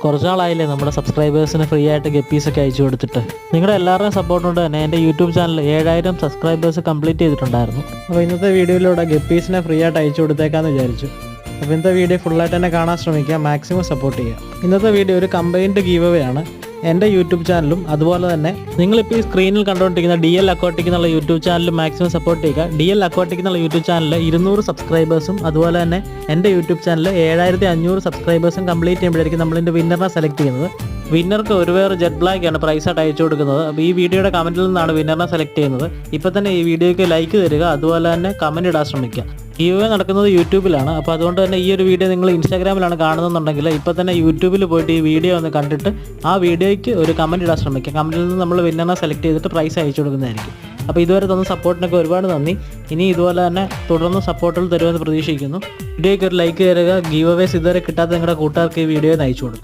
കുറച്ച് നാളായില്ലേ നമ്മുടെ സബ്സ്ക്രൈബേഴ്സിന് ഫ്രീ ആയിട്ട് ഗപ്പീസൊക്കെ അയച്ചു കൊടുത്തിട്ട്. നിങ്ങളുടെ എല്ലാവരുടെയും സപ്പോർട്ട് കൊണ്ട് തന്നെ എൻ്റെ യൂട്യൂബ് ചാനൽ 7000 സബ്സ്ക്രൈബേഴ്സ് കംപ്ലീറ്റ് ചെയ്തിട്ടുണ്ടായിരുന്നു. അപ്പോൾ ഇന്നത്തെ വീഡിയോയിലൂടെ ഗപ്പീസിനെ ഫ്രീ ആയിട്ട് അയച്ചു കൊടുത്തേക്കാമെന്ന് വിചാരിച്ചു. അപ്പോൾ ഇന്നത്തെ വീഡിയോ ഫുള്ളായിട്ട് തന്നെ കാണാൻ ശ്രമിക്കുക, മാക്സിമം സപ്പോർട്ട് ചെയ്യുക. ഇന്നത്തെ വീഡിയോ ഒരു കമ്പൈൻഡ് ഗീവ് അവേ ആണ്. എൻ്റെ യൂട്യൂബ് ചാനലും അതുപോലെ തന്നെ നിങ്ങളിപ്പോൾ ഈ സ്ക്രീനിൽ കണ്ടുകൊണ്ടിരിക്കുന്ന DL അക്വാട്ടിക് എന്നുള്ള യൂട്യൂബ് ചാനലും മാക്സിമം സപ്പോർട്ട് ചെയ്യുക. DL അക്വാട്ടിക് എന്നുള്ള യൂട്യൂബ് ചാനലിൽ 200 സബ്സ്ക്രൈബേഴ്സും അതുപോലെ തന്നെ എൻ്റെ യൂട്യൂബ് ചാനൽ 7500 സബ്സ്ക്രൈബേഴ്സും കംപ്ലീറ്റ് ചെയ്യുമ്പോഴായിരിക്കും നമ്മളിൻ്റെ വിന്നറിനെ സെലക്ട് ചെയ്യുന്നത്. വിന്നർക്ക് ഒരു വേറെ ജെറ്റ് ബ്ലാക്ക് ആണ് പ്രൈസായിട്ട് അയച്ചു കൊടുക്കുന്നത്. അപ്പോൾ ഈ വീഡിയോയുടെ കമൻറ്റിൽ നിന്നാണ് വിന്നറിനെ സെലക്ട് ചെയ്യുന്നത്. ഇപ്പോൾ തന്നെ ഈ വീഡിയോയ്ക്ക് ലൈക്ക് തരിക, അതുപോലെ തന്നെ കമൻറ്റ് ഇടാൻ ശ്രമിക്കുക. ഗീവ് നടക്കുന്നത് യൂട്യൂബിലാണ്. അപ്പോൾ അതുകൊണ്ട് തന്നെ ഈ ഒരു വീഡിയോ നിങ്ങൾ ഇൻസ്റ്റാഗ്രാമിലാണ് കാണുന്നുണ്ടെങ്കിൽ ഇപ്പോൾ തന്നെ യൂട്യൂബിൽ പോയിട്ട് ഈ വീഡിയോ ഒന്ന് കണ്ടിട്ട് ആ വീഡിയോയ്ക്ക് ഒരു കമൻറ്റ് ഇടാൻ ശ്രമിക്കുക. കമൻറ്റിൽ നിന്ന് നമ്മൾ വിന്നറിനെ സെലക്ട് ചെയ്തിട്ട് പ്രൈസ് അയച്ചു കൊടുക്കുന്നതായിരിക്കും. അപ്പോൾ ഇതുവരെ തന്ന സപ്പോർട്ടിനൊക്കെ ഒരുപാട് നന്ദി. ഇനി ഇതുപോലെ തന്നെ തുടർന്ന് സപ്പോർട്ടുകൾ തരുമെന്ന് പ്രതീക്ഷിക്കുന്നു. വീഡിയോയ്ക്ക് ഒരു ലൈക്ക് തരിക. ഗീവ് അവേസ് ഇതുവരെ കിട്ടാത്ത നിങ്ങളുടെ കൂട്ടുകാർക്ക് ഈ വീഡിയോ അയച്ചു കൊടുക്കുക.